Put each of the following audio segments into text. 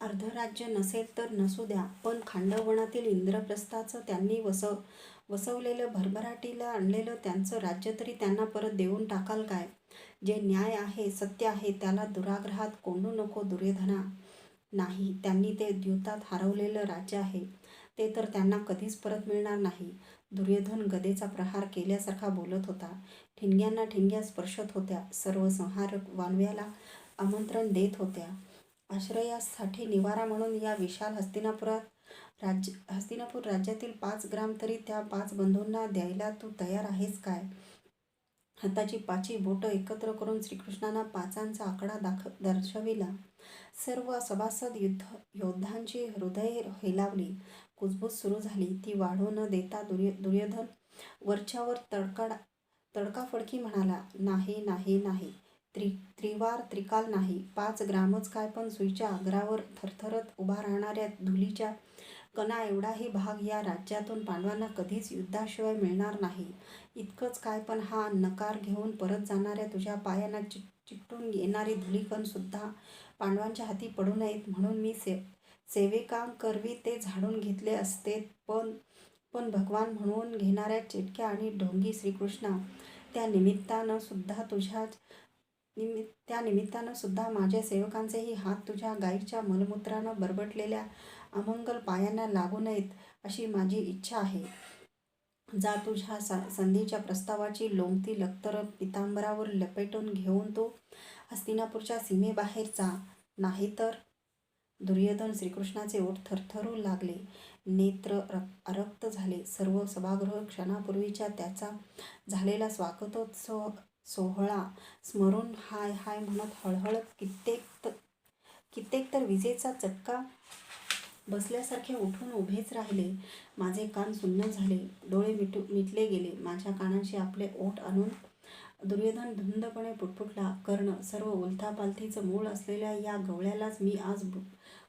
अर्धराज्य नसेल तर नसू द्या, पण खांडवनातील इंद्रप्रस्थाचं त्यांनी वसवलेलं, भरभराटीला आणलेलं त्यांचं राज्य तरी त्यांना परत देऊन टाकाल काय? जे न्याय आहे, सत्य आहे, त्याला दुराग्रहात कोंडू नको दुर्योधना. नाही, त्यांनी ते द्यूतात हरवलेलं राज्य आहे, ते तर त्यांना कधीच परत मिळणार नाही. दुर्योधन गदेचा प्रहार केल्यासारखा बोलत होता. ठिणग्यांना ठिणग्या स्पर्शत होत्या. सर्व संहारक वानव्याला आमंत्रण देत होत्या. आश्रयासाठी निवारा म्हणून या विशाल हस्तिनापूर राज्यातील 5 ग्राम तरी त्या 5 बंधूंना द्यायला तू तयार आहेस काय? हाताची 5ही बोटं एकत्र करून श्रीकृष्णांना 5चा आकडा दर्शविला. सर्व सभासद योद्धांची हृदय हेलावली. कुजबूज सुरू झाली. ती वाढू न देता दुर्योधन वरच्यावर तडकाफडकी म्हणाला, नाही नाही नाही, त्रिवार त्रिकाल नाही, 5 ग्रामच काय, पण सुईच्या अग्रावर थरथरत उभा राहणाऱ्या धुलीच्या कणा एवढाही भाग या राज्यातून पांडवांना कधीच युद्धाशिवाय मिळणार नाही. इतकंच काय, पण हा नकार घेऊन परत जाणाऱ्या तुझ्या पायांना चिकटून येणारी धुलीकण सुद्धा पांडवांच्या हाती पडू नयेत म्हणून मी सेवेकांकरवी ते झाडून घेतले असते. पण भगवान म्हणून घेणाऱ्या चिटक्या आणि ढोंगी श्रीकृष्णा, त्या निमित्तानं सुद्धा माझ्या सेवकांचेही हात तुझ्या गाईच्या मलमूत्रानं बरबटलेल्या अमंगल पायांना लागू नयेत अशी माझी इच्छा आहे. जा, तुझ्या संधीच्या प्रस्तावाची लोंबती लक्तर पितांबरावर लपेटून घेऊन तू हस्तिनापूरच्या सीमेबाहेर जा. नाहीतर. दुर्योधन श्रीकृष्णाचे ओठ थरथरू लागले. नेत्र आरक्त झाले. सर्व सभागृह क्षणापूर्वीच्या त्याचा झालेला स्वागतोत्सव सोहळा स्मरून हाय हाय म्हणत हळहळत, कित्येक तर विजेचा चटका बसल्यासारखे उठून उभेच राहिले. माझे कान सुन्न झाले. डोळे मिटले गेले. माझ्या कानाशी आपले ओठ आणून दुर्योधन धुंदपणे पुटपुटला, कर्ण, सर्व उलथापालथीचं मूळ असलेल्या या गवळ्यालाच मी आज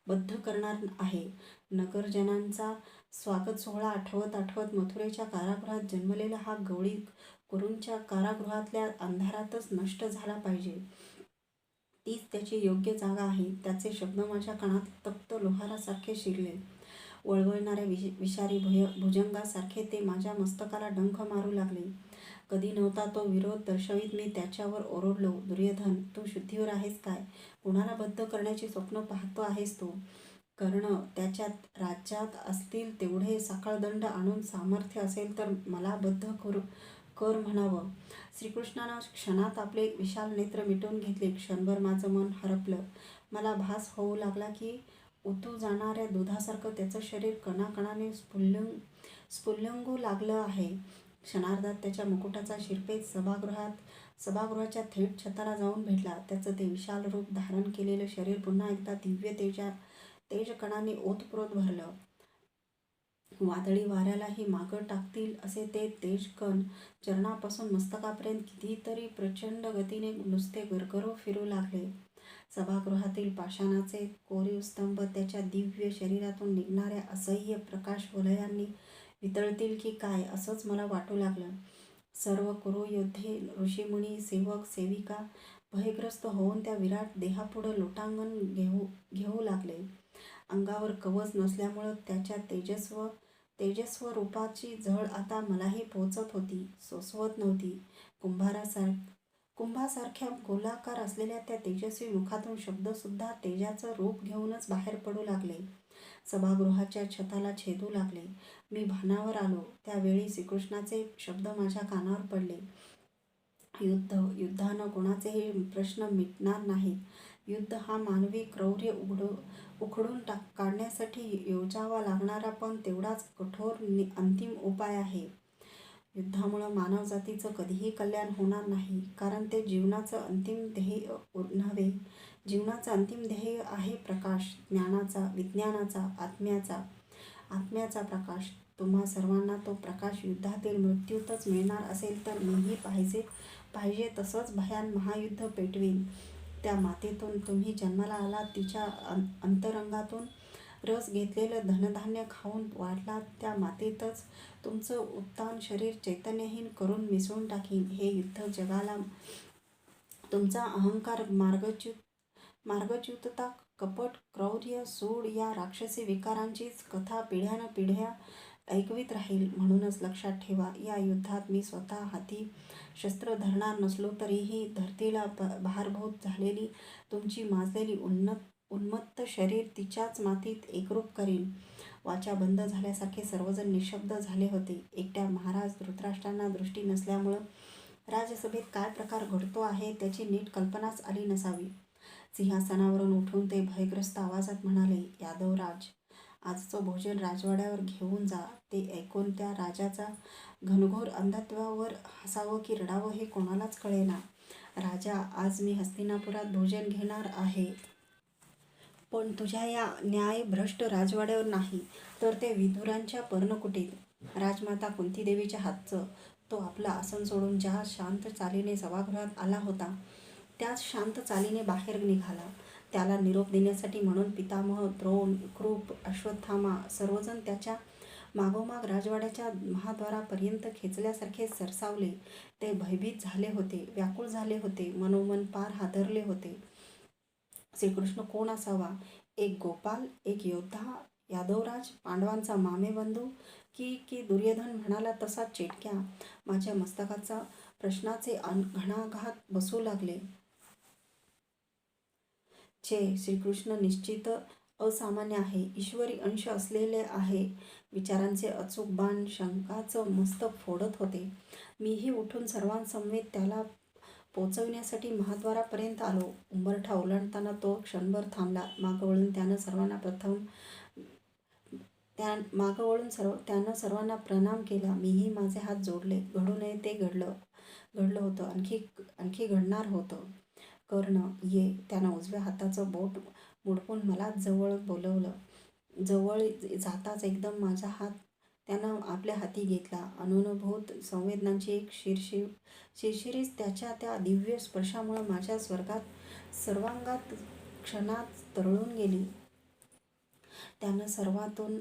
बद्ध करणार आहे. नगरजनांचा स्वागत सोहळा आठवत आठवत मथुरेच्या कारागृहात जन्मलेला हा गवळी कुरूंच्या कारागृहातल्या अंधारातच नष्ट झाला पाहिजे. तीच त्याची योग्य जागा आहे. त्याचे शब्द माझ्या कानात तप्त लोहारासारखे शिरले. वळवळणाऱ्या विषारी भुजंगासारखे ते माझ्या मस्तकाला डंख मारू लागले. कधी नव्हता तो विरोध दर्शवीत मी त्याच्यावर ओरडलो, दुर्योधन, तू शुद्धीवर आहेस काय? कुणाला बद्ध करण्याची स्वप्न पाहतो आहेस तू? कर्ण, त्याच्या राज्यात असतील तेवढे साखळदंड आणून सामर्थ्य असेल तर मला बद्ध कर म्हणावं. श्रीकृष्णानं क्षणात आपले विशाल नेत्र मिटून घेतले. क्षणभर माझं मन हरपलं. मला भास होऊ लागला की उतू जाणाऱ्या दुधासारखं त्याचं शरीर कणाकणाने स्फुल्लंगू लागलं आहे. क्षणार्धात त्याच्या मुकुटाचा शिरपेच सभागृहाच्या थेट छताला जाऊन भेटला. त्याचं ते विशाल रूप धारण केलेलं शरीर पुन्हा एकदा दिव्य तेजकणांनी ओतप्रोत भरलं. वादळी वाऱ्यालाही मागं टाकतील असे ते तेजकण चरणापासून मस्तकापर्यंत कितीतरी प्रचंड गतीने नुसते गरगरू फिरू लागले. सभागृहातील पाषाणाचे कोरीव स्तंभ त्याच्या दिव्य शरीरातून निघणाऱ्या असह्य प्रकाश वलयांनी वितळतील की काय असंच मला वाटू लागलं. सर्व कुरु योद्धे, ऋषीमुनी, सेवक सेविका भयग्रस्त होऊन त्या विराट देहापुढं लोटांगण घेऊ लागले. अंगावर कवच नसल्यामुळं त्याच्या तेजस्व रूपाची झळ आता मलाही पोचत होती, सोसवत नव्हती. कुंभासारख्या गोलाकार असलेल्या त्या तेजस्वी मुखातून शब्दसुद्धा तेजाचं रूप घेऊनच बाहेर पडू लागले. सभागृहाच्या छताला छेदू लागले. मी भानावर आलो. त्यावेळी श्रीकृष्णाचे शब्द माझ्या कानावर पडले, युद्धानं कोणाचेही प्रश्न मिटणार नाहीत. युद्ध हा मानवी क्रौर्य उखडून काढण्यासाठी योजावा लागणारा पण तेवढाच कठोर अंतिम उपाय आहे. युद्धामुळं मानवजातीचं कधीही कल्याण होणार नाही, कारण ते जीवनाचं अंतिम ध्येय नव्हे. जीवनाचं अंतिम ध्येय आहे प्रकाश, ज्ञानाचा, विज्ञानाचा, आत्म्याचा प्रकाश. तुम्हा सर्वांना तो प्रकाश युद्धातील मृत्यूतच मिळणार असेल तर मीही पाहिजे तसंच भयान महायुद्ध पेटवीन. त्या मातेतून तुम्ही जन्माला आलात, तिच्या अंतरंगातून रस घेतलेलं धनधान्य खाऊन वाढलात, त्या मातेतच तुमचं उत्तान शरीर चैतन्यहीन करून मिसळून टाकीन. हे युद्ध जगाला तुमचा अहंकार, मार्गच्युतता कपट, क्रौर्य, सूड या राक्षसी विकारांचीच कथा पिढ्यानपिढ्या ऐकवीत राहील. म्हणूनच लक्षात ठेवा, या युद्धात मी स्वतः हाती शस्त्र धरणार नसलो तरीही धरतीला भारभूत झालेली तुमची माजलेली उन्मत्त शरीर तिच्याच मातीत एकरूप करीन. वाचा बंद झाल्यासारखे सर्वजण निशब्द झाले होते. एकट्या महाराज धृतराष्ट्रांना दृष्टी नसल्यामुळं राजसभेत काय प्रकार घडतो आहे त्याची नीट कल्पनाच आली नसावी. सिंहासनावरून उठून ते भयग्रस्त आवाजात म्हणाले, यादवराज, आजचं भोजन राजवाड्यावर घेऊन जा. ते ऐकून त्या राजाचा घनघोर अंधत्वावर हसावं की रडावं हे कोणालाच कळेना. राजा, आज मी हस्तिनापुरात भोजन घेणार आहे. पण तुझ्या या न्यायभ्रष्ट राजवाड्यावर नाही, तर ते विदुरांच्या पर्णकुटीत. राजमाता कुंतीदेवीच्या हातचं. तो आपलं आसन सोडून ज्या शांत चालीने सभागृहात आला होता, त्याच शांत चालीने बाहेर निघाला. त्याला निरोप देण्यासाठी म्हणून पितामह, द्रोण, कृप, अश्वत्थामा सर्वजण त्याच्या मागोमाग राजवाड्याच्या महाद्वारापर्यंत खेचल्यासारखे सरसावले. ते भयभीत झाले होते, व्याकुळ झाले होते, मनोमन पार हादरले होते. श्रीकृष्ण कोण असावा? एक गोपाल, एक योद्धा, यादवराज, पांडवांचा मामेबंधू, की दुर्योधन म्हणाला तसा चेटक्या? माझ्या मस्तकाचा प्रश्नाचे घणाघात बसू लागले. श्रीकृष्ण निश्चित असामान्य आहे, ईश्वरी अंश असलेले आहे. विचारांचे अचूक बाण शंकाचं मस्तक फोडत होते. मीही उठून सर्वांसमवेत त्याला पोचविण्यासाठी महाद्वारापर्यंत आलो. उंबरठा ओलांडताना तो क्षणभर थांबला. मागं वळून त्यानं सर्वांना प्रणाम केला. मीही माझे हात जोडले. घडू नये ते घडलं होतं, आणखी घडणार होतं. कर्ण, ये. त्यानं उजव्या हाताचं बोट मुडपून मला जवळ बोलवलं. जवळ जाताच एकदम माझा हात त्यानं आपल्या हाती घेतला. अनुभूत संवेदनांची एक शिरशिरीच त्याच्या त्या दिव्य स्पर्शामुळं माझ्या सर्वांगात क्षणात तरळून गेली. त्यानं सर्वातून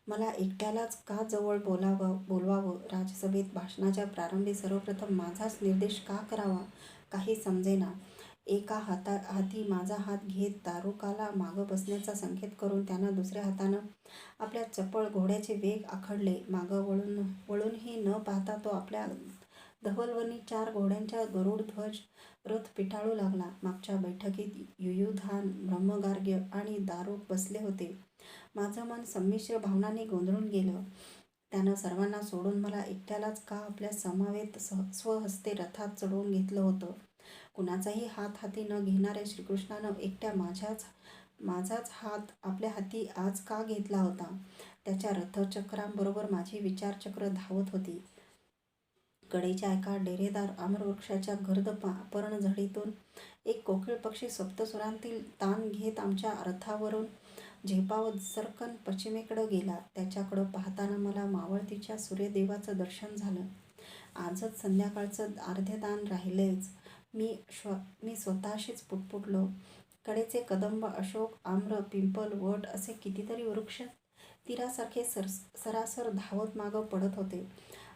मला एकट्यालाच का जवळ बोलवावं? राजसभेत भाषणाच्या प्रारंभी सर्वप्रथम माझाच निर्देश का करावा काही समजेना. एका हाती माझा हात घेत दारुकाला मागं बसण्याचा संकेत करून त्यानं दुसऱ्या हातानं आपल्या चपळ घोड्याचे वेग आखडले. मागं वळूनही न पाहता तो आपल्या धवलवनी 4 घोड्यांचा गरुडध्वज रथ पिटाळू लागला. मागच्या बैठकीत युयुधान, ब्रह्मगार्ग्य आणि दारुक बसले होते. माझं मन संमिश्र भावनांनी गोंधळून गेलं. त्यानं सर्वांना सोडून मला एकट्यालाच का आपल्या समवेत स्वहस्ते रथात चढवून घेतलं होतं? कुणाचाही हात हाती न घेणाऱ्या श्रीकृष्णानं एकट्या माझाच हात आपल्या हाती आज का घेतला होता? त्याच्या रथचक्रांबरोबर माझी विचारचक्र धावत होती. कडेच्या एका डेरेदार आम्रवृक्षाच्या गर्द पर्णझडीतून एक कोकिळ पक्षी सप्तसुरांतील तान घेत आमच्या रथावरून झेपावत सर्कन पश्चिमेकडं गेला. त्याच्याकडं पाहताना मला मावळतीच्या सूर्यदेवाचं दर्शन झालं. आजच संध्याकाळचं अर्ध्यदान राहिलंयच. मी स्वतःशीच पुटपुटलो. कडेचे कदंब, अशोक, आम्र, पिंपल, वट असे कितीतरी वृक्ष तीरासारखे सरासर धावत मागं पडत होते.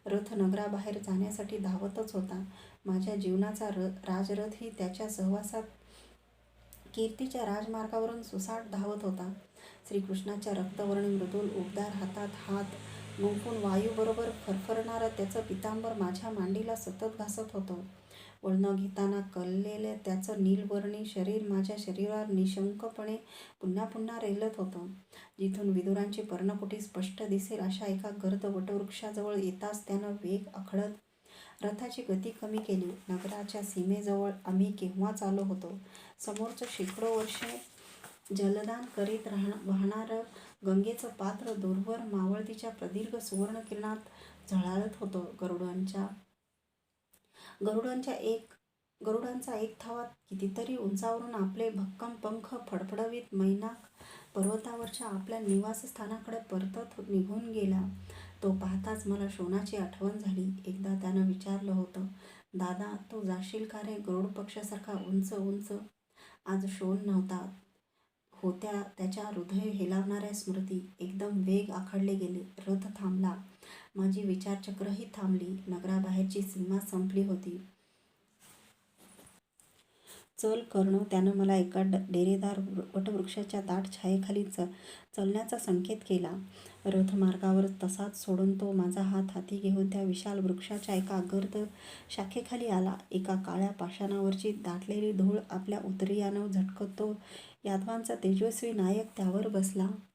रथ नगराबाहेर जाण्यासाठी धावतच होता. माझ्या जीवनाचा राजरथही त्याच्या सहवासात कीर्तीच्या राजमार्गावरून सुसाट धावत होता. श्रीकृष्णाच्या रक्तवर्णी मृदुल उबदार हातात हात गुंफून वायूबरोबर फरफरणारं त्याचं पितांबर माझ्या मांडीला सतत घासत होतं. वळणं घेताना कललेलं त्याचं नीलवर्णी शरीर माझ्या शरीरावर निशंकपणे पुन्हा पुन्हा रेलत होतं. जिथून विदुरांची पर्णकुटी स्पष्ट दिसेल अशा एका गर्द वटवृक्षाजवळ येताच त्यानं वेग आखडत रथाची गती कमी केली. नगराच्या सीमेजवळ आम्ही केव्हाच आलो होतो. समोरचं शेकडो वर्षे जलदान करीत वाहणारं गंगेचं पात्र दूरवर मावळतीच्या प्रदीर्घ सुवर्णकिरणात झळाळत होतं. गरुडांचा एक थवा कितीतरी उंचावरून आपले भक्कम पंख फडफडवीत मैनाक पर्वतावरच्या आपल्या निवासस्थानाकडे परतत निघून गेला. तो पाहताच मला शोनाची आठवण झाली. एकदा त्यानं विचारलं होतं, दादा, तू जाशील का रे गरुड पक्षासारखा उंच उंच? आज शोन नव्हता. होत्या त्याच्या हृदय हेलावणाऱ्या स्मृती. एकदम वेग आखडले गेले. रथ थांबला. माझी विचारचक्रही थांबली. नगराबाहेरची सीमा संपली होती. चल कर्ण. त्यानं मला एका डेरेदार वटवृक्षाच्या दाट छायेखाली चलण्याचा संकेत केला. रथमार्गावर तसाच सोडून तो माझा हात हाती घेऊन त्या विशाल वृक्षाच्या एका गर्द शाखेखाली आला. एका काळ्या पाषाणावरची दाटलेली धूळ आपल्या उतरियानं झटकत तो यादवांचा तेजस्वी नायक त्यावर बसला.